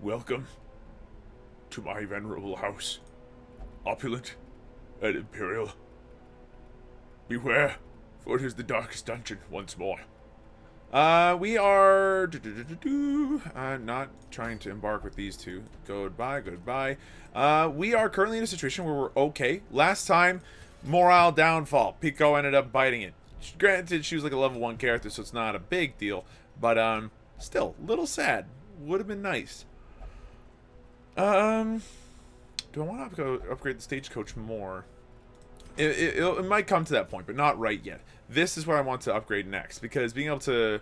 Welcome to my venerable house, opulent and imperial. Beware, for it is the darkest dungeon once more. We are not trying to embark with these two. Goodbye, goodbye. We are currently in a situation where we're okay. Last time, morale downfall. Pico ended up biting it. Granted, she was like a level 1 character, so it's not a big deal. But, still, little sad. Would have been nice. Do I want to upgrade the stagecoach more? It might come to that point, but not right yet. This is what I want to upgrade next, because being able to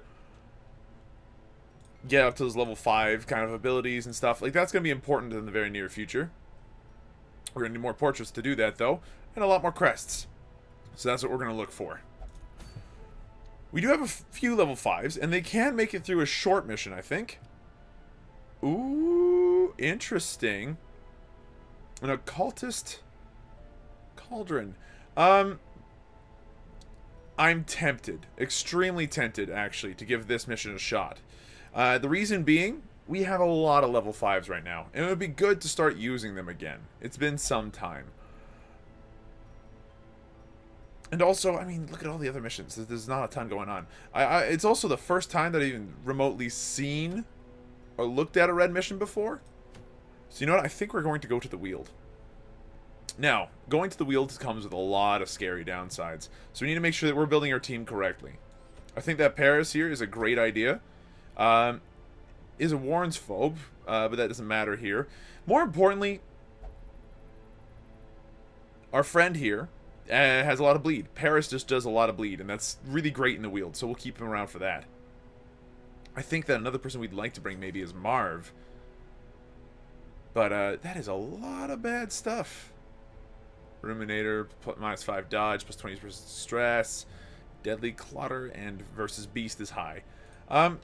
get up to those level 5 kind of abilities and stuff, like, that's going to be important in the very near future. We're going to need more portraits to do that, though, and a lot more crests. So that's what we're going to look for. We do have a few level 5s, and they can make it through a short mission, I think. Ooh, interesting. An occultist cauldron. I'm tempted, extremely tempted, actually, to give this mission a shot. The reason being, we have a lot of level 5s right now, and it would be good to start using them again. It's been some time. And also, I mean, look at all the other missions. There's not a ton going on. It's also the first time that I've even remotely seen or looked at a red mission before. So you know what? I think we're going to go to the Weald. Now, going to the Weald comes with a lot of scary downsides. So we need to make sure that we're building our team correctly. I think that Paris here is a great idea. Is a Warren's phobe, but that doesn't matter here. More importantly, our friend here has a lot of bleed. Paris just does a lot of bleed, and that's really great in the Weald, so we'll keep him around for that. I think that another person we'd like to bring maybe is Marv. But that is a lot of bad stuff. Ruminator, -5 dodge, +20% stress. Deadly clutter, and versus beast is high.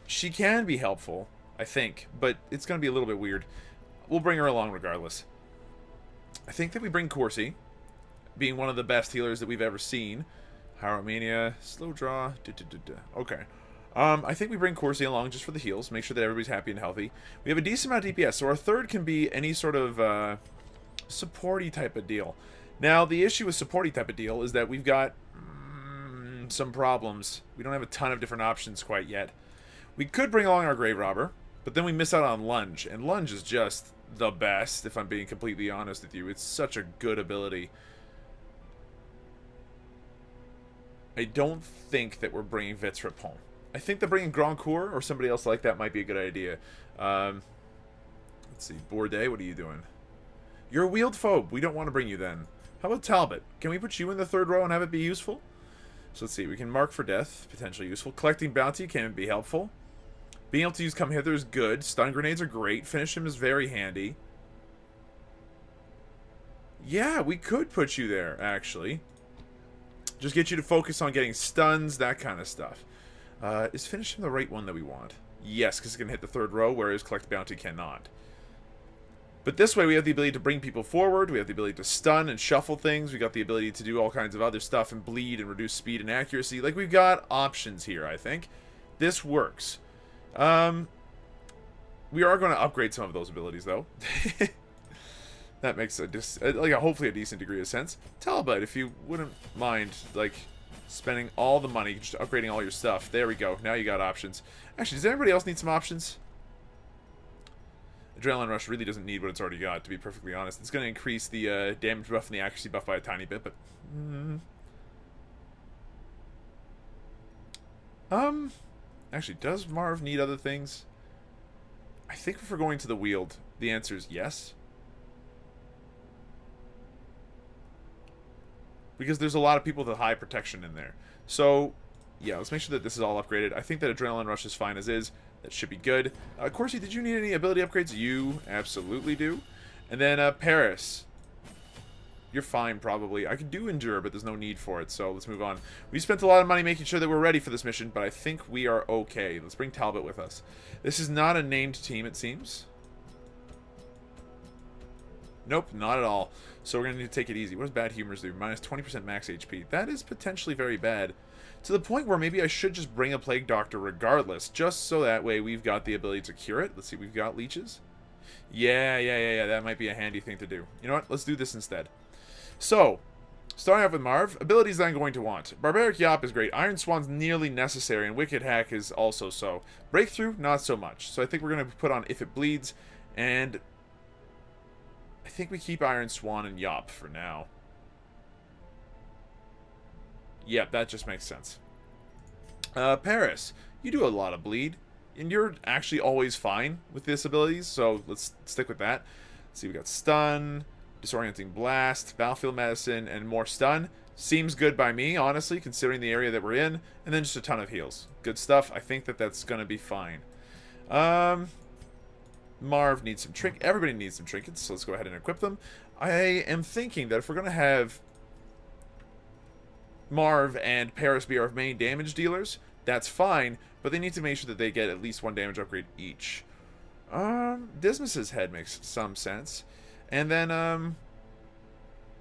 She can be helpful, I think, but it's going to be a little bit weird. We'll bring her along regardless. I think that we bring Corsi, being one of the best healers that we've ever seen. Hyromania, slow draw, okay. I think we bring Corsi along just for the heals, make sure that everybody's happy and healthy. We have a decent amount of DPS, so our third can be any sort of supporty type of deal. Now, the issue with supporty type of deal is that we've got some problems. We don't have a ton of different options quite yet. We could bring along our Grave Robber, but then we miss out on Lunge, and Lunge is just the best, if I'm being completely honest with you. It's such a good ability. I don't think that we're bringing Vitrip home. I think that bringing Grandcourt or somebody else like that might be a good idea. Let's see. Bourdet, what are you doing? You're a Weald phobe. We don't want to bring you then. How about Talbot? Can we put you in the third row and have it be useful? So let's see. We can mark for death. Potentially useful. Collecting bounty can be helpful. Being able to use come hither is good. Stun grenades are great. Finish him is very handy. Yeah, we could put you there, actually. Just get you to focus on getting stuns, that kind of stuff. Is finish him the right one that we want? Yes, because it's going to hit the third row, whereas collect bounty cannot. But this way we have the ability to bring people forward, we have the ability to stun and shuffle things, we got the ability to do all kinds of other stuff and bleed and reduce speed and accuracy. Like, we've got options here, I think. This works. We are going to upgrade some of those abilities, though. That makes hopefully a decent degree of sense. Talbot, if you wouldn't mind, like, spending all the money, just upgrading all your stuff. There we go. Now you got options. Actually, does anybody else need some options? Adrenaline Rush really doesn't need what it's already got, to be perfectly honest. It's going to increase the damage buff and the accuracy buff by a tiny bit, but... Actually, does Marv need other things? I think if we're going to the Weald, the answer is yes. Because there's a lot of people with high protection in there. So, yeah, let's make sure that this is all upgraded. I think that Adrenaline Rush is fine as is. That should be good. Corsi, did you need any ability upgrades? You absolutely do. And then Paris. You're fine, probably. I could do Endure, but there's no need for it, so let's move on. We spent a lot of money making sure that we're ready for this mission, but I think we are okay. Let's bring Talbot with us. This is not a named team, it seems. Nope, not at all. So we're going to need to take it easy. What does Bad Humors do? Minus 20% max HP. That is potentially very bad. To the point where maybe I should just bring a Plague Doctor regardless, just so that way we've got the ability to cure it. Let's see, we've got leeches. Yeah. That might be a handy thing to do. You know what? Let's do this instead. So, starting off with Marv, abilities that I'm going to want. Barbaric Yop is great. Iron Swan's nearly necessary, and Wicked Hack is also so. Breakthrough, not so much. So I think we're going to put on If It Bleeds, and I think we keep Iron Swan and Yop for now. Yep, that just makes sense. Paris, you do a lot of bleed, and you're actually always fine with this abilities, so let's stick with that. Let's see, we got Stun, Disorienting Blast, Battlefield Medicine, and more Stun. Seems good by me, honestly, considering the area that we're in, and then just a ton of heals. Good stuff. I think that that's going to be fine. Marv needs some trinkets. Everybody needs some trinkets, so let's go ahead and equip them. I am thinking that if we're going to have Marv and Paris be our main damage dealers, that's fine, but they need to make sure that they get at least one damage upgrade each. Dismas's head makes some sense. And then,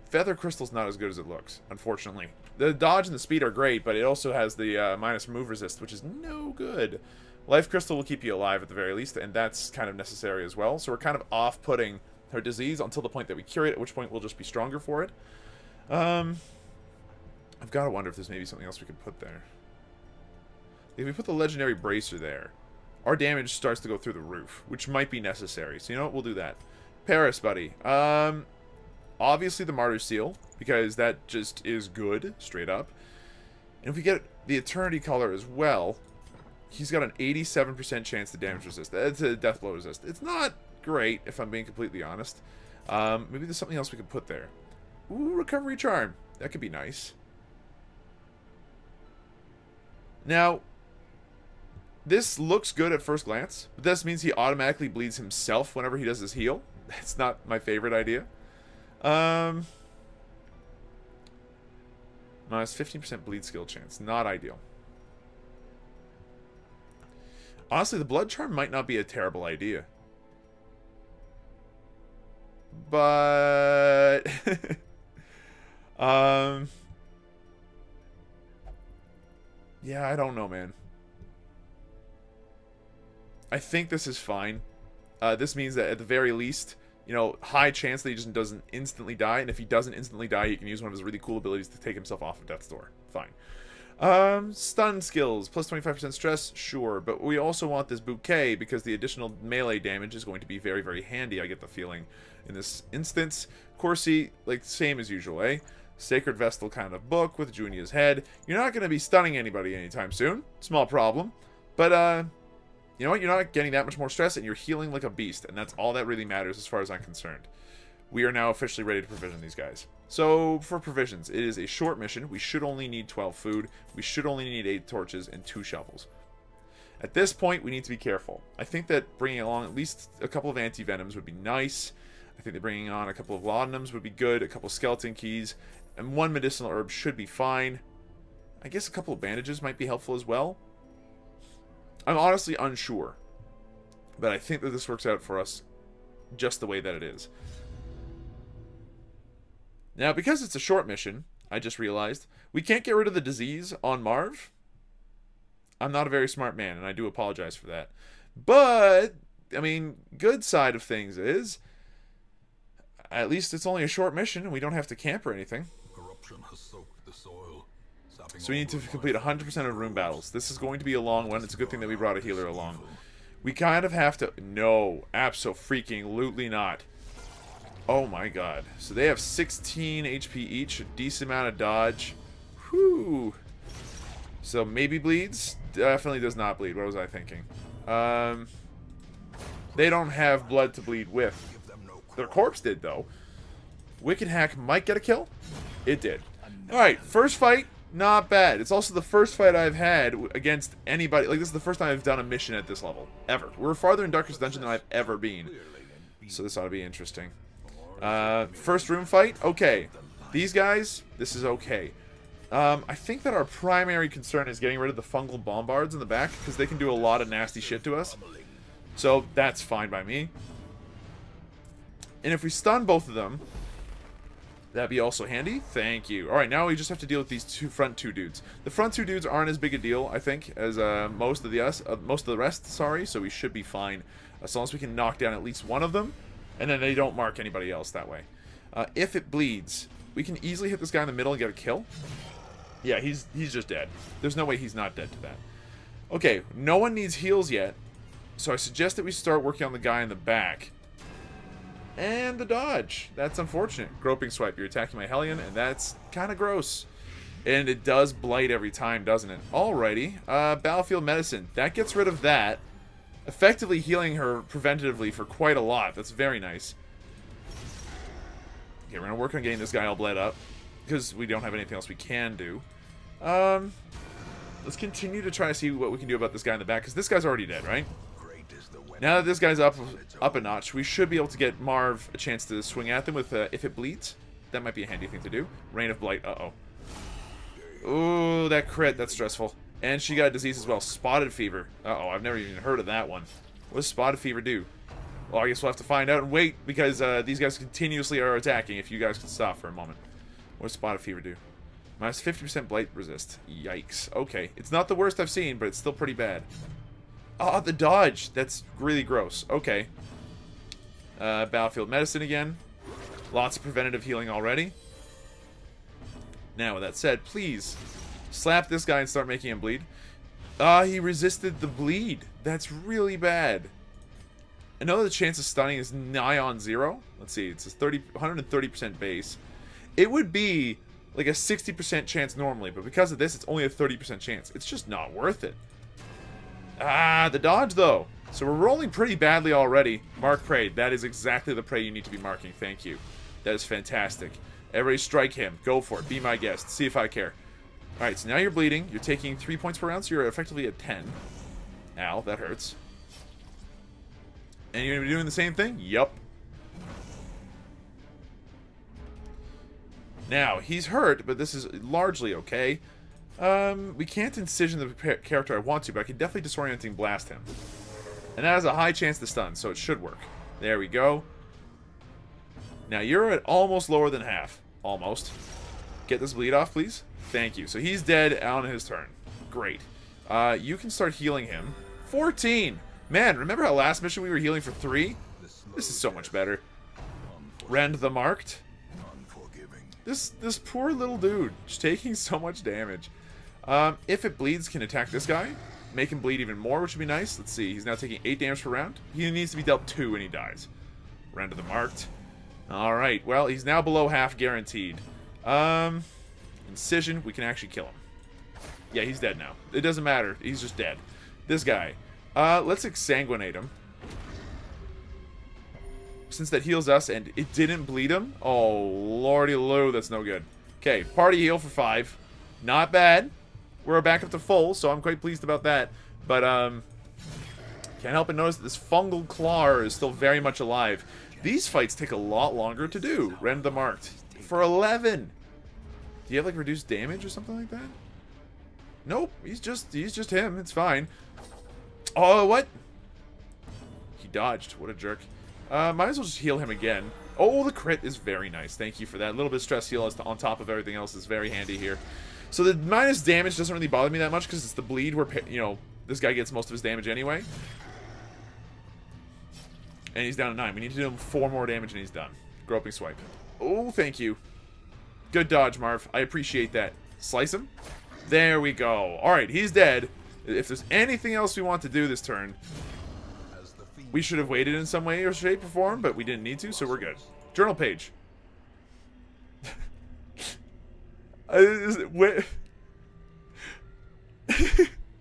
Feather Crystal's not as good as it looks, unfortunately. The dodge and the speed are great, but it also has the minus move resist, which is no good. Life Crystal will keep you alive at the very least, and that's kind of necessary as well. So we're kind of off-putting her disease until the point that we cure it, at which point we'll just be stronger for it. I've got to wonder if there's maybe something else we could put there. If we put the Legendary Bracer there, our damage starts to go through the roof, which might be necessary. So you know what? We'll do that. Paris, buddy. Obviously the Martyr Seal, because that just is good, straight up. And if we get the Eternity Color as well, he's got an 87% chance to damage resist. That's a death blow resist. It's not great, if I'm being completely honest. Maybe there's something else we could put there. Ooh, Recovery Charm. That could be nice. Now, this looks good at first glance, but this means he automatically bleeds himself whenever he does his heal. That's not my favorite idea. Minus 15% bleed skill chance. Not ideal. Honestly, the Blood Charm might not be a terrible idea. But... yeah, I don't know, man. I think this is fine. This means that at the very least, you know, high chance that he just doesn't instantly die, and if he doesn't instantly die, he can use one of his really cool abilities to take himself off of Death's Door. Fine. Stun skills, plus 25% stress, sure, but we also want this bouquet because the additional melee damage is going to be very, very handy, I get the feeling, in this instance. Corsi, like, same as usual, eh? Sacred Vestal kind of book with Junia's head. You're not going to be stunning anybody anytime soon. Small problem. But, you know what? You're not getting that much more stress, and you're healing like a beast, and that's all that really matters as far as I'm concerned. We are now officially ready to provision these guys. So, for provisions, it is a short mission. We should only need 12 food. We should only need 8 torches and 2 shovels. At this point, we need to be careful. I think that bringing along at least a couple of anti-venoms would be nice. I think that bringing on a couple of laudanums would be good, a couple of skeleton keys, and 1 medicinal herb should be fine. I guess a couple of bandages might be helpful as well. I'm honestly unsure, but I think that this works out for us just the way that it is. Now, because it's a short mission, I just realized, we can't get rid of the disease on Marv. I'm not a very smart man, and I do apologize for that. But, I mean, good side of things is, at least it's only a short mission, and we don't have to camp or anything. Corruption has soaked the soil. So we need to complete 100% of room battles. This is going to be a long one. It's a good thing that we brought a healer along. We kind of have to... No, abso-freaking-lutely not. Oh my god. So they have 16 HP each, a decent amount of dodge. Whew. So maybe bleeds? Definitely does not bleed. What was I thinking? They don't have blood to bleed with. Their corpse did, though. Wicked Hack might get a kill. It did. Alright, first fight. Not bad. It's also the first fight I've had against anybody. Like, this is the first time I've done a mission at this level. Ever. We're farther in Darkest Dungeon than I've ever been. So this ought to be interesting. First room fight? Okay. These guys, this is okay. I think that our primary concern is getting rid of the fungal bombards in the back, because they can do a lot of nasty shit to us. So that's fine by me. And if we stun both of them, That'd be also handy. Thank you. Alright, now we just have to deal with these front two dudes. The front two dudes aren't as big a deal, I think, as most of the rest, sorry, so we should be fine. As long as we can knock down at least one of them, and then they don't mark anybody else that way. If it bleeds, we can easily hit this guy in the middle and get a kill. Yeah, he's just dead. There's no way he's not dead to that. Okay, no one needs heals yet, so I suggest that we start working on the guy in the back. And the dodge. That's unfortunate. Groping swipe. You're attacking my Hellion, and that's kind of gross. And it does blight every time, doesn't it? Alrighty. Battlefield medicine. That gets rid of that. Effectively healing her preventatively for quite a lot. That's very nice. Okay, we're going to work on getting this guy all bled up. Because we don't have anything else we can do. Let's continue to try to see what we can do about this guy in the back. Because this guy's already dead, right? Now that this guy's up a notch, we should be able to get Marv a chance to swing at them with if it bleeds. That might be a handy thing to do. Rain of Blight. Uh-oh. Ooh, that crit. That's stressful. And she got a disease as well. Spotted Fever. Uh-oh, I've never even heard of that one. What does Spotted Fever do? Well, I guess we'll have to find out and wait, because these guys continuously are attacking. If you guys could stop for a moment. What does Spotted Fever do? Minus 50% Blight resist. Yikes. Okay. It's not the worst I've seen, but it's still pretty bad. Oh, the dodge. That's really gross. Okay. Battlefield medicine again. Lots of preventative healing already. Now, with that said, please slap this guy and start making him bleed. He resisted the bleed. That's really bad. I know the chance of stunning is nigh on 0. Let's see. It's a 130% base. It would be like a 60% chance normally, but because of this, it's only a 30% chance. It's just not worth it. Ah, the dodge, though. So we're rolling pretty badly already. Mark prey. That is exactly the prey you need to be marking. Thank you. That is fantastic. Everybody strike him. Go for it. Be my guest. See if I care. Alright, so now you're bleeding. You're taking 3 points per round, so you're effectively at 10. Ow, that hurts. And you're going to be doing the same thing? Yup. Now, he's hurt, but this is largely okay. We can't incision the character I want to, but I can definitely disorienting blast him. And that has a high chance to stun, so it should work. There we go. Now, you're at almost lower than half. Almost. Get this bleed off, please. Thank you. So he's dead on his turn. Great. You can start healing him. 14! Man, remember how last mission we were healing for 3? This is so much better. Rend the Marked. This poor little dude. Just taking so much damage. If it bleeds, can attack this guy. Make him bleed even more, which would be nice. Let's see. He's now taking 8 damage per round. He needs to be dealt 2 when he dies. Rend the Marked. Alright, well, he's now below half guaranteed. Incision, we can actually kill him. Yeah, he's dead now. It doesn't matter. He's just dead. This guy. Let's exsanguinate him. Since that heals us and it didn't bleed him. Oh, lordy loo, that's no good. Okay, party heal for 5. Not bad. We're back up to full, so I'm quite pleased about that. But, can't help but notice that this fungal claw is still very much alive. These fights take a lot longer to do. Rend the Marked. For 11! Do you have, like, reduced damage or something like that? Nope. He's just him. It's fine. Oh, what? He dodged. What a jerk. Might as well just heal him again. Oh, the crit is very nice. Thank you for that. A little bit of stress heal on top of everything else is very handy here. So the minus damage doesn't really bother me that much because it's the bleed where, you know, this guy gets most of his damage anyway. And he's down to 9. We need to do him 4 more damage and he's done. Groping swipe. Oh, thank you. Good dodge, Marv. I appreciate that. Slice him. There we go. Alright, he's dead. If there's anything else we want to do this turn, we should have waited in some way or shape or form, but we didn't need to, so we're good. Journal page.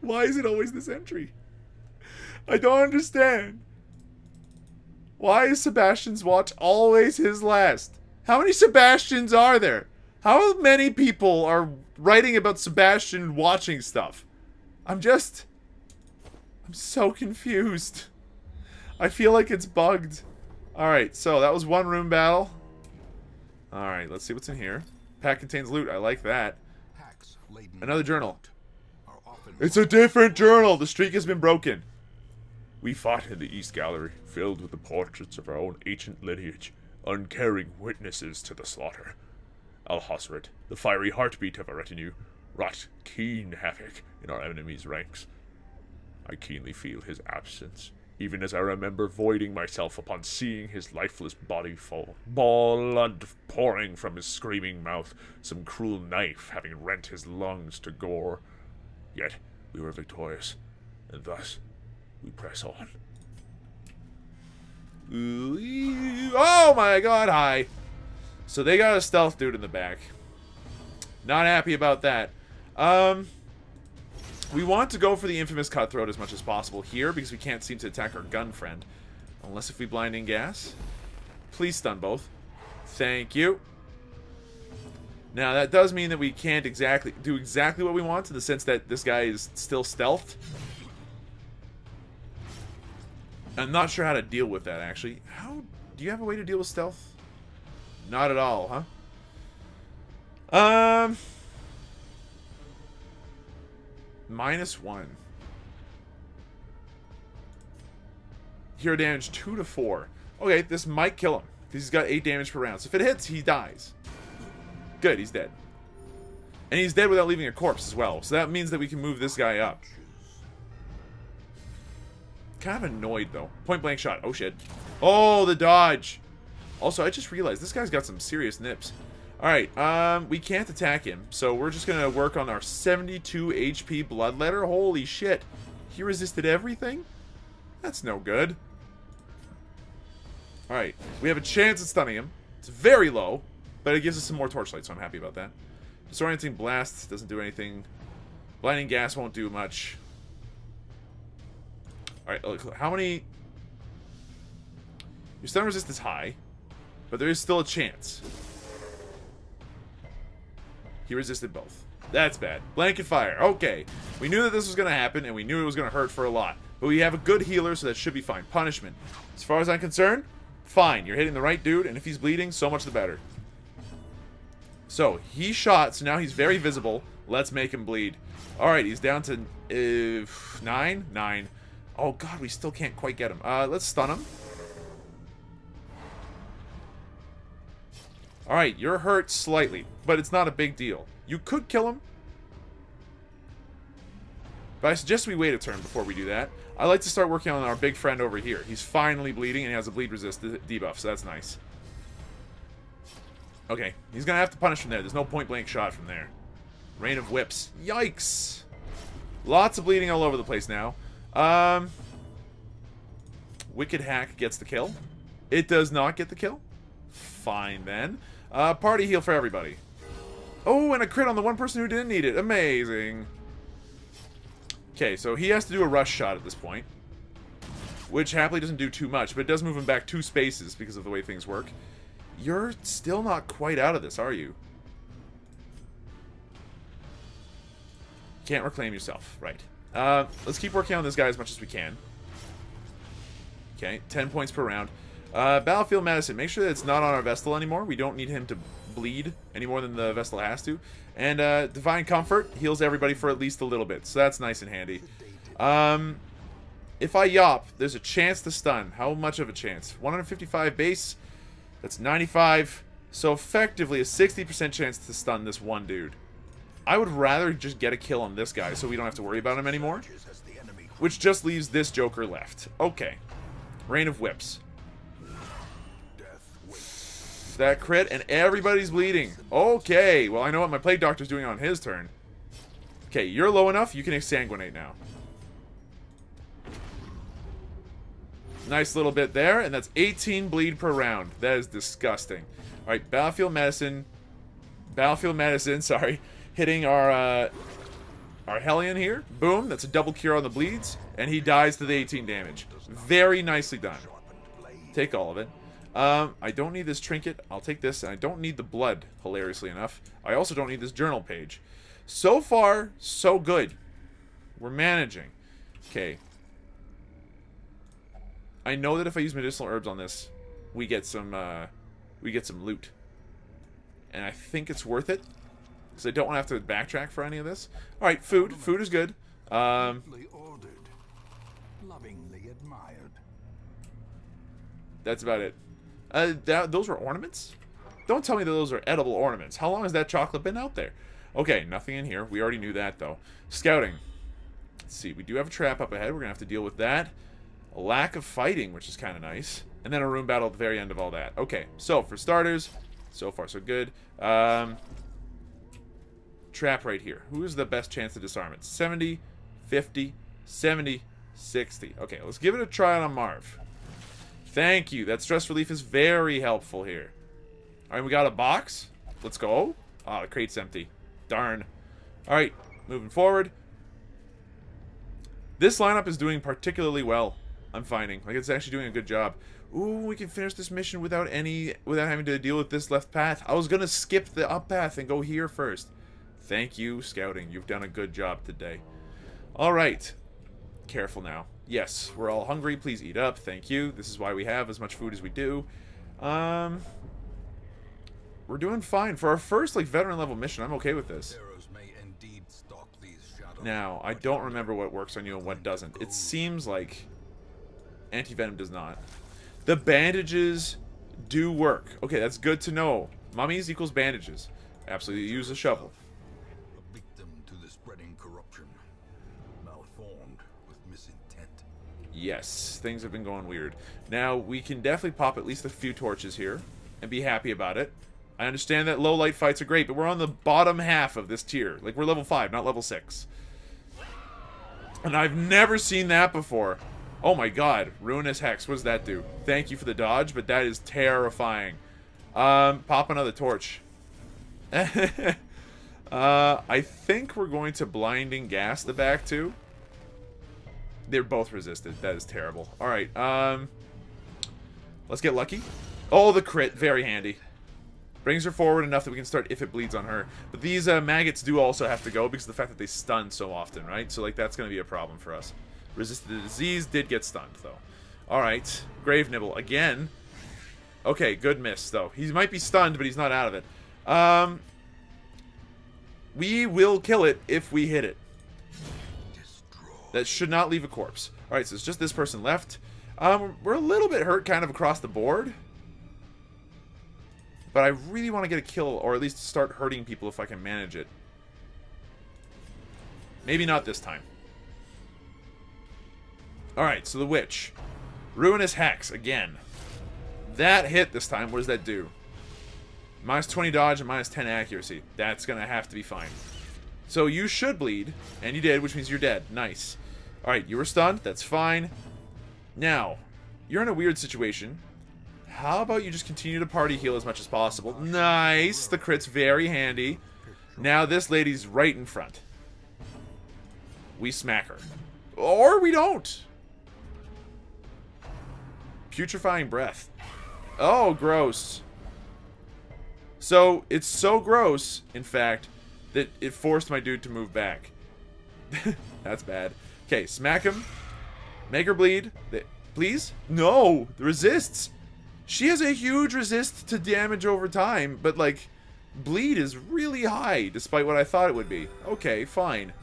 Why is it always this entry? I don't understand. Why is Sebastian's watch always his last? How many Sebastians are there? How many people are writing about Sebastian watching stuff? I'm so confused. I feel like it's bugged. Alright, so that was one room battle. Alright, let's see what's in here. Pack contains loot. I like that. Another journal. It's a different journal. The streak has been broken. We fought in the East Gallery, filled with the portraits of our own ancient lineage, uncaring witnesses to the slaughter. Alhosret, the fiery heartbeat of our retinue, wrought keen havoc in our enemy's ranks. I keenly feel his absence, even as I remember voiding myself upon seeing his lifeless body fall, blood pouring from his screaming mouth, some cruel knife having rent his lungs to gore. Yet we were victorious, and thus we press on. Ooh, oh my god, hi. So they got a stealth dude in the back. Not happy about that. We want to go for the infamous Cutthroat as much as possible here because we can't seem to attack our gun friend. Unless if we blinding gas. Please stun both. Thank you. Now that does mean that we can't do exactly what we want in the sense that this guy is still stealthed. I'm not sure how to deal with that actually. Do you have a way to deal with stealth? Not at all, huh? -1. Hero damage 2 to 4. Okay, this might kill him. Because he's got 8 damage per round. So if it hits, he dies. Good, he's dead. And he's dead without leaving a corpse as well. So that means that we can move this guy up. Kind of annoyed, though. Point blank shot. Oh, shit. Oh, the dodge. Also, I just realized this guy's got some serious nips. Alright, we can't attack him. So we're just going to work on our 72 HP Bloodletter. Holy shit. He resisted everything? That's no good. Alright, we have a chance at stunning him. It's very low, but it gives us some more torchlight, so I'm happy about that. Disorienting Blast doesn't do anything. Blinding Gas won't do much. Alright, look, how many... Your stun resist is high, but there is still a chance. He resisted both. That's bad. Blanket fire. Okay. We knew that this was going to happen, and we knew it was going to hurt for a lot. But we have a good healer, so that should be fine. Punishment. As far as I'm concerned, fine. You're hitting the right dude, and if he's bleeding, so much the better. So, he shot, so now he's very visible. Let's make him bleed. Alright, he's down to 9? 9. Oh, God, we still can't quite get him. Let's stun him. Alright, you're hurt slightly, but it's not a big deal. You could kill him. But I suggest we wait a turn before we do that. I like to start working on our big friend over here. He's finally bleeding and he has a bleed resist debuff, so that's nice. Okay, he's going to have to punish from there. There's no point blank shot from there. Rain of whips. Yikes! Lots of bleeding all over the place now. Wicked Hack gets the kill. It does not get the kill. Fine then. Party heal for everybody. Oh, and a crit on the one person who didn't need it. Amazing. Okay, so he has to do a rush shot at this point. Which happily doesn't do too much, but it does move him back 2 spaces because of the way things work. You're still not quite out of this, are you? Can't reclaim yourself. Right. Let's keep working on this guy as much as we can. Okay, 10 points per round. Battlefield Medicine. Make sure that it's not on our Vestal anymore. We don't need him to bleed any more than the Vestal has to. And Divine Comfort heals everybody for at least a little bit. So that's nice and handy. If I yop, there's a chance to stun. How much of a chance? 155 base. That's 95. So effectively a 60% chance to stun this one dude. I would rather just get a kill on this guy so we don't have to worry about him anymore. Which just leaves this Joker left. Okay. Rain of Whips. That crit, and everybody's bleeding. Okay, well, I know what my Plague Doctor's doing on his turn. Okay, you're low enough, you can exsanguinate now. Nice little bit there, and that's 18 bleed per round. That is disgusting. Alright, Battlefield Medicine, sorry. Hitting our Hellion here. Boom, that's a double cure on the bleeds, and he dies to the 18 damage. Very nicely done. Take all of it. I don't need this trinket. I'll take this, and I don't need the blood, hilariously enough. I also don't need this journal page. So far, so good. We're managing. Okay. I know that if I use medicinal herbs on this, we get some loot. And I think it's worth it. Because I don't want to have to backtrack for any of this. Alright, food. Food is good. Ordered, lovingly admired. That's about it. Those were ornaments? Don't tell me that those are edible ornaments. How long has that chocolate been out there? Okay, nothing in here. We already knew that, though. Scouting. Let's see. We do have a trap up ahead. We're going to have to deal with that. A lack of fighting, which is kind of nice. And then a room battle at the very end of all that. Okay, so for starters, so far so good. Trap right here. Who is the best chance to disarm it? 70, 50, 70, 60. Okay, let's give it a try on Marv. Thank you. That stress relief is very helpful here. Alright, we got a box. Let's go. Oh, the crate's empty. Darn. Alright, moving forward. This lineup is doing particularly well, I'm finding. Like, it's actually doing a good job. Ooh, we can finish this mission without having to deal with this left path. I was gonna skip the up path and go here first. Thank you, scouting. You've done a good job today. Alright. Careful now. Yes, we're all hungry. Please eat up. Thank you. This is why we have as much food as we do. We're doing fine. For our first, like, veteran level mission, I'm okay with this. Now, I don't remember what works on you and what doesn't. It seems like anti-venom does not. The bandages do work. Okay, that's good to know. Mummies equals bandages. Absolutely use a shovel. A victim to the spreading corruption. Malformed with misintent. Yes, things have been going weird. Now, we can definitely pop at least a few torches here and be happy about it. I understand that low light fights are great, but we're on the bottom half of this tier. Like, we're level 5, not level 6. And I've never seen that before. Oh my god. Ruinous Hex. What does that do? Thank you for the dodge, but that is terrifying. Pop another torch. I think we're going to blinding gas the back too. They're both resisted. That is terrible. Alright, let's get lucky. Oh, the crit. Very handy. Brings her forward enough that we can start if it bleeds on her. But these maggots do also have to go because of the fact that they stun so often, right? So, like, that's going to be a problem for us. Resisted the disease. Did get stunned, though. Alright. Grave Nibble. Again. Okay, good miss, though. He might be stunned, but he's not out of it. We will kill it if we hit it. That should not leave a corpse. Alright, so it's just this person left. We're a little bit hurt kind of across the board. But I really want to get a kill, or at least start hurting people if I can manage it. Maybe not this time. Alright, so the witch. Ruinous Hex, again. That hit this time. What does that do? Minus 20 dodge and minus 10 accuracy. That's going to have to be fine. So you should bleed, and you did, which means you're dead. Nice. Alright, you were stunned. That's fine. Now, you're in a weird situation. How about you just continue to party heal as much as possible? Nice. The crit's very handy. Now this lady's right in front. We smack her. Or we don't. Putrefying breath. Oh, gross. So, it's so gross, in fact, that it forced my dude to move back. That's bad. Okay, smack him. Make her bleed. Please? No! Resists. She has a huge resist to damage over time, but, like, bleed is really high, despite what I thought it would be. Okay, fine.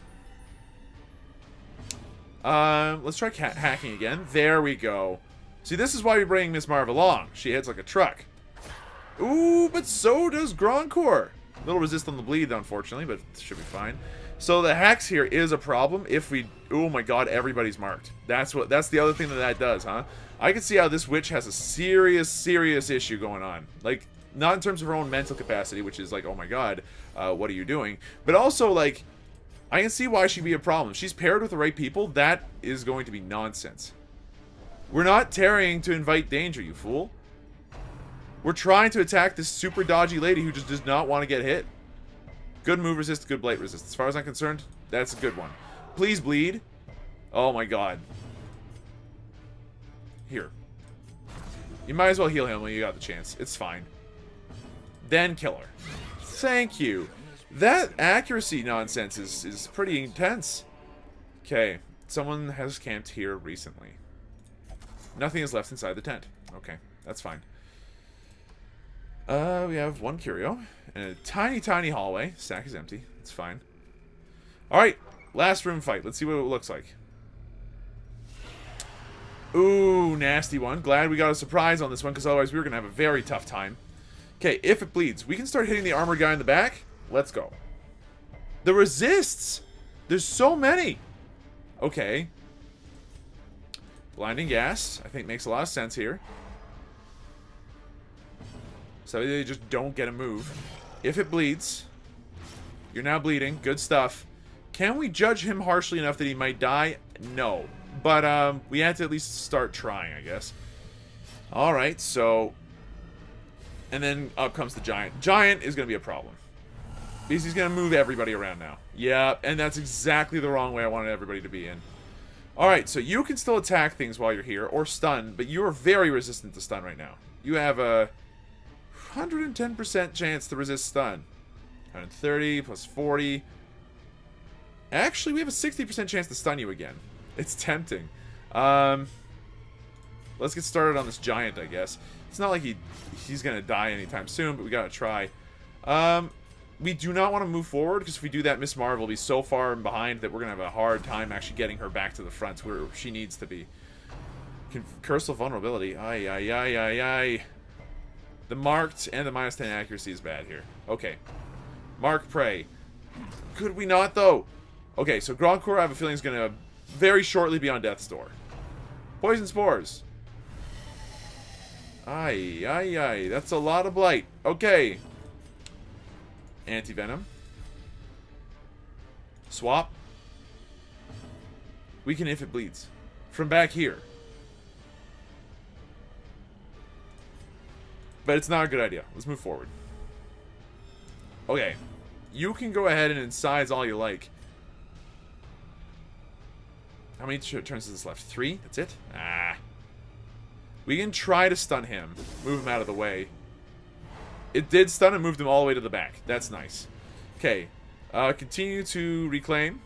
Let's try hacking again. There we go. See, this is why we bring Miss Marv along. She hits like a truck. Ooh, but so does Grandcore. A little resist on the bleed, unfortunately, but it should be fine. So the hacks here is a problem if we... Oh my god, everybody's marked. That's the other thing that does, huh? I can see how this witch has a serious, serious issue going on. Like, not in terms of her own mental capacity, which is like, oh my god, what are you doing? But also, like, I can see why she'd be a problem. If she's paired with the right people, that is going to be nonsense. We're not tarrying to invite danger, you fool. We're trying to attack this super dodgy lady who just does not want to get hit. Good move resist, good blight resist. As far as I'm concerned, that's a good one. Please bleed. Oh my god. Here. You might as well heal him when you got the chance. It's fine. Then kill her. Thank you. That accuracy nonsense is pretty intense. Okay. Someone has camped here recently. Nothing is left inside the tent. Okay. That's fine. We have one curio. And a tiny, tiny hallway. Stack is empty. It's fine. Alright. Last room fight. Let's see what it looks like. Ooh, nasty one. Glad we got a surprise on this one, because otherwise we were going to have a very tough time. Okay, if it bleeds, we can start hitting the armored guy in the back. Let's go. The resists! There's so many! Okay. Blinding gas, I think makes a lot of sense here. So they just don't get a move. If it bleeds, you're now bleeding. Good stuff. Can we judge him harshly enough that he might die? No. But we had to at least start trying, I guess. Alright, so... And then up comes the giant. Giant is going to be a problem. Because he's going to move everybody around now. Yeah, and that's exactly the wrong way I wanted everybody to be in. Alright, so you can still attack things while you're here, or stun, but you are very resistant to stun right now. You have a 110% chance to resist stun. 130 plus 40. Actually, we have a 60% chance to stun you again. It's tempting. Let's get started on this giant, I guess. It's not like he's going to die anytime soon, but we got to try. We do not want to move forward, because if we do that, Miss Marvel will be so far behind that we're going to have a hard time actually getting her back to the front where she needs to be. Curse of vulnerability. Ay, ay, ay, ay, ay. The marked and the -10 accuracy is bad here. Okay. Mark prey. Could we not, though? Okay, so Grandcourt, I have a feeling, is going to very shortly be on death's door. Poison spores. Ay, ay, ay. That's a lot of blight. Okay. Anti-venom. Swap. We can if it bleeds. From back here. But it's not a good idea. Let's move forward. Okay. You can go ahead and incise all you like. How many turns is this left? 3? That's it? Ah. We can try to stun him. Move him out of the way. It did stun and moved him all the way to the back. That's nice. Okay. Continue to reclaim.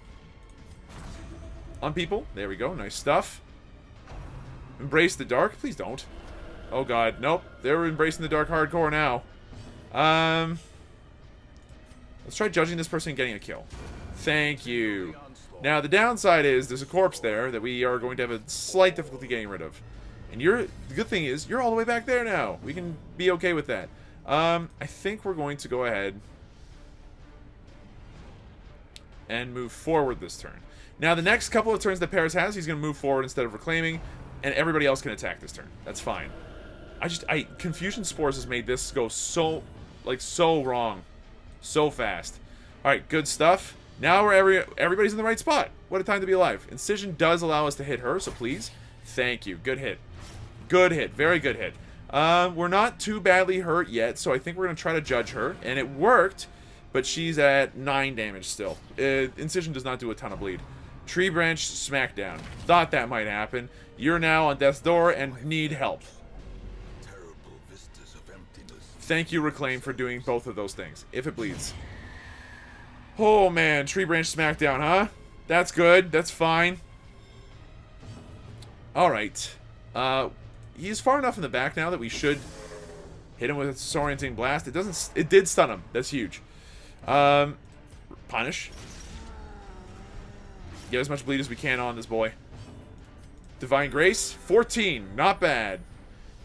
On people. There we go. Nice stuff. Embrace the dark. Please don't. Oh god. Nope. They're embracing the dark hardcore now. Let's try judging this person and getting a kill. Thank you. Now, the downside is there's a corpse there that we are going to have a slight difficulty getting rid of. And the good thing is, you're all the way back there now. We can be okay with that. I think we're going to go ahead and move forward this turn. Now, the next couple of turns that Paris has, he's going to move forward instead of reclaiming, and everybody else can attack this turn. That's fine. Confusion Spores has made this go so wrong. So fast. Alright, good stuff. Now everybody's in the right spot. What a time to be alive. Incision does allow us to hit her, so please. Thank you. Good hit. Good hit. Very good hit. We're not too badly hurt yet, so I think we're going to try to judge her. And it worked, but she's at 9 damage still. Incision does not do a ton of bleed. Tree Branch Smackdown. Thought that might happen. You're now on death's door and need help. Thank you, Reclaim, for doing both of those things. If it bleeds. Oh, man. Tree Branch Smackdown, huh? That's good. That's fine. Alright. He's far enough in the back now that we should hit him with a disorienting blast. It did stun him. That's huge. Punish. Get as much bleed as we can on this boy. Divine Grace. 14. Not bad.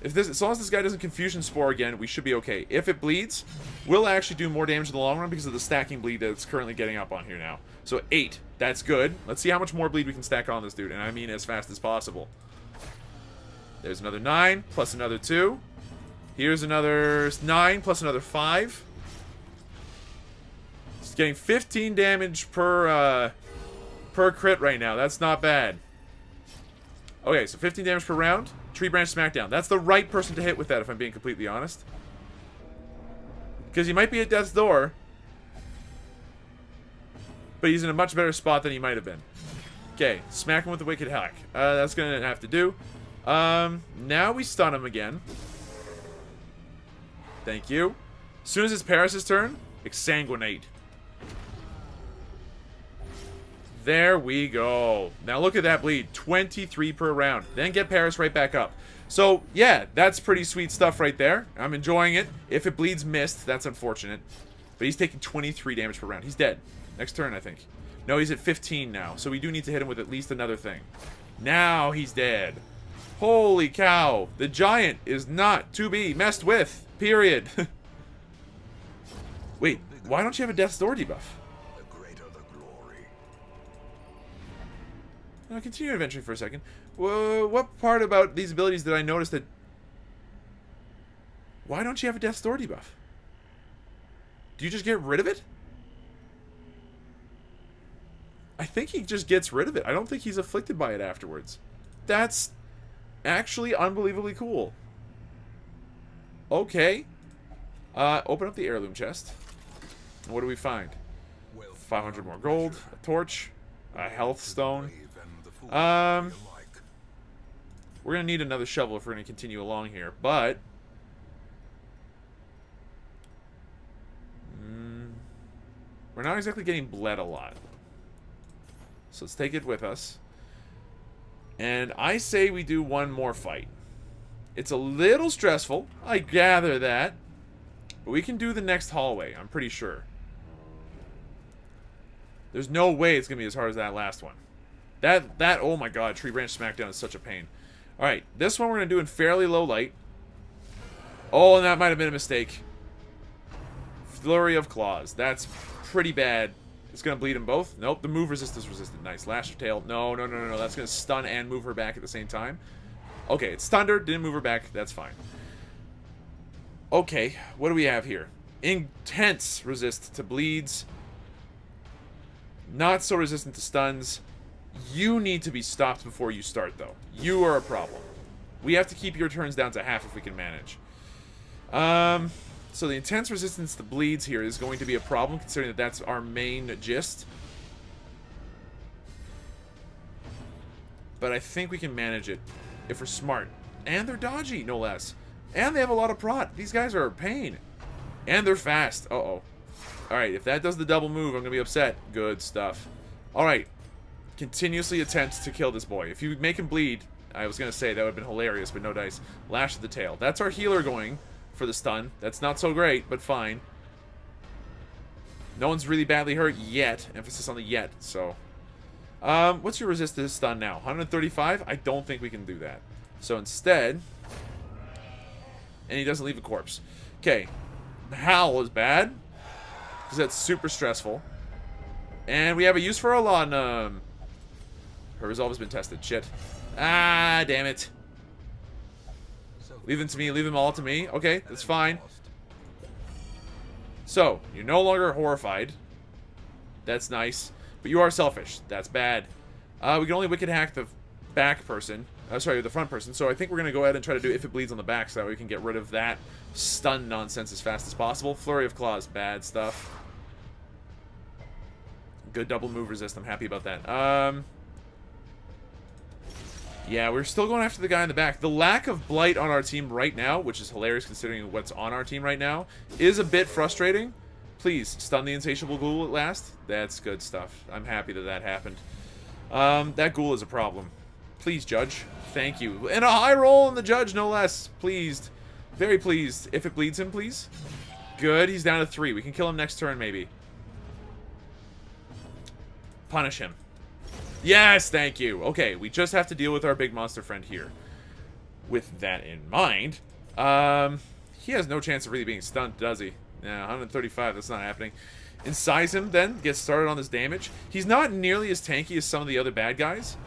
As long as this guy doesn't Confusion Spore again, we should be okay. If it bleeds, we'll actually do more damage in the long run because of the stacking bleed that's currently getting up on here now. So 8. That's good. Let's see how much more bleed we can stack on this dude. And I mean as fast as possible. There's another 9, plus another 2. Here's another 9, plus another 5. It's getting 15 damage per crit right now. That's not bad. Okay, so 15 damage per round. Tree Branch Smackdown. That's the right person to hit with that, if I'm being completely honest. Because he might be at death's door, but he's in a much better spot than he might have been. Okay, smack him with the Wicked Hack. That's going to have to do. Now we stun him again. Thank you. As soon as it's Paris' turn, Exsanguinate. There we go. Now look at that bleed. 23 per round. Then get Paris right back up. So, yeah, that's pretty sweet stuff right there. I'm enjoying it. If it bleeds missed, that's unfortunate. But he's taking 23 damage per round. He's dead. Next turn, I think. No, he's at 15 now. So we do need to hit him with at least another thing. Now he's dead. Holy cow. The giant is not to be messed with. Period. Wait, why don't you have a death's door debuff? The greater the glory. I'll continue adventuring for a second. Whoa, what part about these abilities did I notice that... Why don't you have a death's door debuff? Do you just get rid of it? I think he just gets rid of it. I don't think he's afflicted by it afterwards. That's actually unbelievably cool. Okay. Open up the heirloom chest. What do we find? 500 more gold, a torch, a health stone. We're gonna need another shovel if we're gonna continue along here, but we're not exactly getting bled a lot. So let's take it with us. And I say we do one more fight. It's a little stressful, I gather that. But we can do the next hallway, I'm pretty sure. There's no way it's going to be as hard as that last one. That, oh my god, Tree Branch Smackdown is such a pain. Alright, this one we're going to do in fairly low light. Oh, and that might have been a mistake. Flurry of Claws. That's pretty bad. It's going to bleed them both. Nope, the move resist is resisted. Nice. Lash her tail. No. That's going to stun and move her back at the same time. Okay, it stunned her, didn't move her back. That's fine. Okay, what do we have here? Intense resist to bleeds. Not so resistant to stuns. You need to be stopped before you start, though. You are a problem. We have to keep your turns down to half if we can manage. So the intense resistance to bleeds here is going to be a problem, considering that that's our main gist. But I think we can manage it if we're smart. And they're dodgy, no less. And they have a lot of prot. These guys are a pain. And they're fast. Uh-oh. Alright, if that does the double move, I'm going to be upset. Good stuff. Alright. Continuously attempt to kill this boy. If you make him bleed, I was going to say that would have been hilarious, but no dice. Lash to the tail. That's our healer going for the stun. That's not so great, but fine. No one's really badly hurt yet. Emphasis on the yet, so... what's your resist to this stun now? 135? I don't think we can do that. So instead... And he doesn't leave a corpse. Okay. Howl is bad. Because that's super stressful. And we have a use for a laudanum. Her resolve has been tested. Shit. Ah, damn it. Leave them to me. Leave them all to me. Okay, that's fine. So, you're no longer horrified. That's nice. But you are selfish. That's bad. We can only wicked hack the back person. Sorry, the front person. So I think we're going to go ahead and try to do if it bleeds on the back so that we can get rid of that stun nonsense as fast as possible. Flurry of Claws. Bad stuff. Good double move resist. I'm happy about that. Yeah, we're still going after the guy in the back. The lack of blight on our team right now, which is hilarious considering what's on our team right now, is a bit frustrating. Please, stun the insatiable ghoul at last. That's good stuff. I'm happy that that happened. That ghoul is a problem. Please, Judge. Thank you. And a high roll on the Judge, no less. Pleased. Very pleased. If it bleeds him, please. Good. He's down to 3. We can kill him next turn, maybe. Punish him. Yes, thank you. Okay, we just have to deal with our big monster friend here. With that in mind, he has no chance of really being stunned, does he? Yeah, 135, that's not happening. Incise him, then, get started on this damage. He's not nearly as tanky as some of the other bad guys.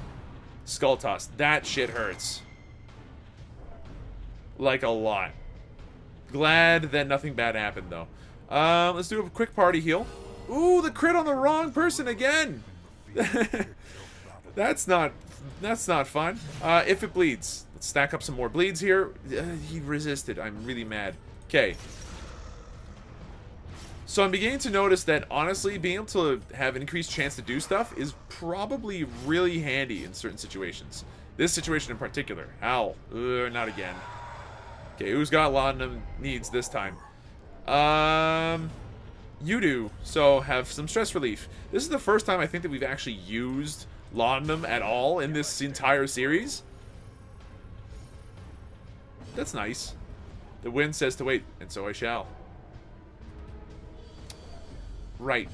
Skull Toss, that shit hurts. Like, a lot. Glad that nothing bad happened, though. Let's do a quick party heal. Ooh, the crit on the wrong person again! That's not fun. If it bleeds. Let's stack up some more bleeds here. He resisted. I'm really mad. Okay. So I'm beginning to notice that, honestly, being able to have an increased chance to do stuff is probably really handy in certain situations. This situation in particular. Ow. Not again. Okay, who's got laudanum needs this time? You do. So, have some stress relief. This is the first time I think that we've actually used laudanum at all in this entire series. That's nice. The wind says to wait, and so I shall. Right.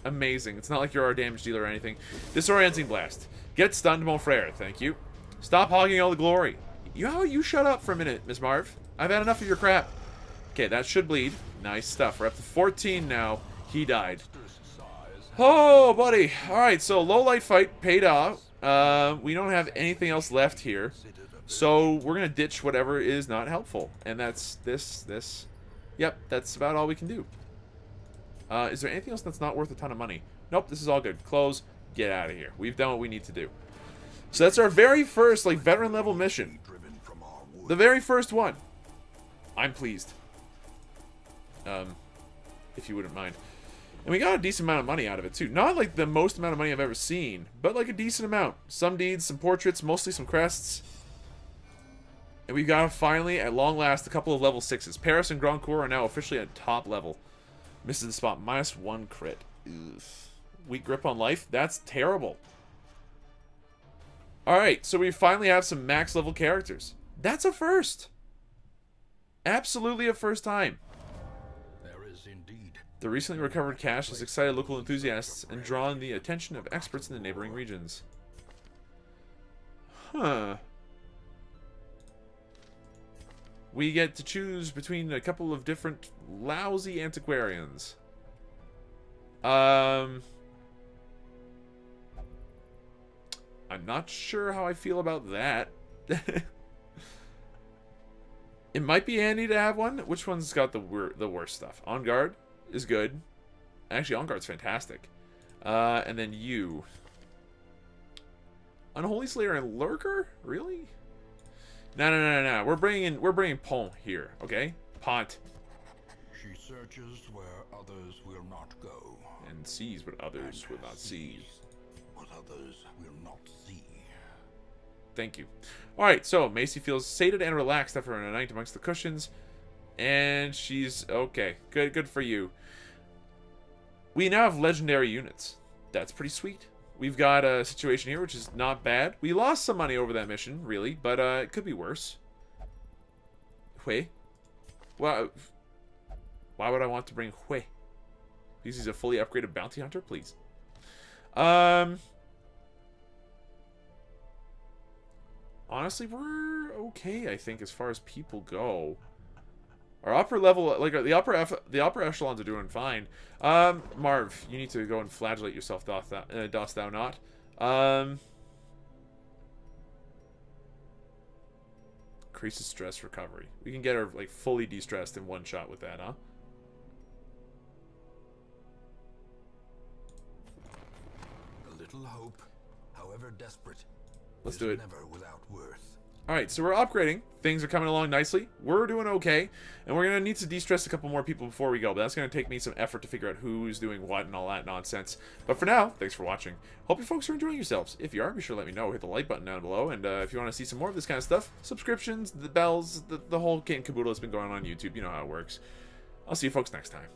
Amazing. It's not like you're our damage dealer or anything. Disorienting Blast. Get stunned, mon frere. Thank you. Stop hogging all the glory. You shut up for a minute, Miss Marv. I've had enough of your crap. Okay, that should bleed. Nice stuff. We're up to 14 now. He died. Oh, buddy. Alright, so low light fight paid off. We don't have anything else left here. So we're going to ditch whatever is not helpful. And that's this. Yep, that's about all we can do. Is there anything else that's not worth a ton of money? Nope, this is all good. Close. Get out of here. We've done what we need to do. So that's our very first, like, veteran level mission. The very first one. I'm pleased. If you wouldn't mind. And we got a decent amount of money out of it, too. Not, like, the most amount of money I've ever seen, but, like, a decent amount. Some deeds, some portraits, mostly some crests. And we've got, finally, at long last, a couple of level 6s. Paris and Grandcourt are now officially at top level. Misses the spot. -1 crit. Ugh. Weak grip on life? That's terrible. Alright, so we finally have some max level characters. That's a first. Absolutely a first time. There is indeed. The recently recovered cash has excited local enthusiasts and drawn the attention of experts in the neighboring regions. Huh. We get to choose between a couple of different lousy antiquarians. I'm not sure how I feel about that. It might be handy to have one. Which one's got the worst stuff? On Guard is good. Actually, On Guard's fantastic. And then you. Unholy Slayer and Lurker? Really? No. We're bringing Pont here, okay? Pont. She searches where others will not go. And sees what others will not see. What others will not see. Thank you. Alright, so Macy feels sated and relaxed after a night amongst the cushions. And she's okay. Good for you. We now have legendary units. That's pretty sweet. We've got a situation here which is not bad. We lost some money over that mission, really, but it could be worse. Hui? Well, why would I want to bring Hui? Because he's a fully upgraded bounty hunter, please. Honestly, we're okay, I think, as far as people go. Our upper level, like the upper echelons are doing fine. Marv, you need to go and flagellate yourself, dost thou not? Increases stress recovery. We can get her like fully de-stressed in one shot with that, huh? A little hope, however desperate, Let's is do it. never without worth. Alright, so we're upgrading. Things are coming along nicely. We're doing okay. And we're going to need to de-stress a couple more people before we go. But that's going to take me some effort to figure out who's doing what and all that nonsense. But for now, thanks for watching. Hope you folks are enjoying yourselves. If you are, be sure to let me know. Hit the like button down below. And if you want to see some more of this kind of stuff, subscriptions, the bells, the whole kit and caboodle that's been going on YouTube. You know how it works. I'll see you folks next time.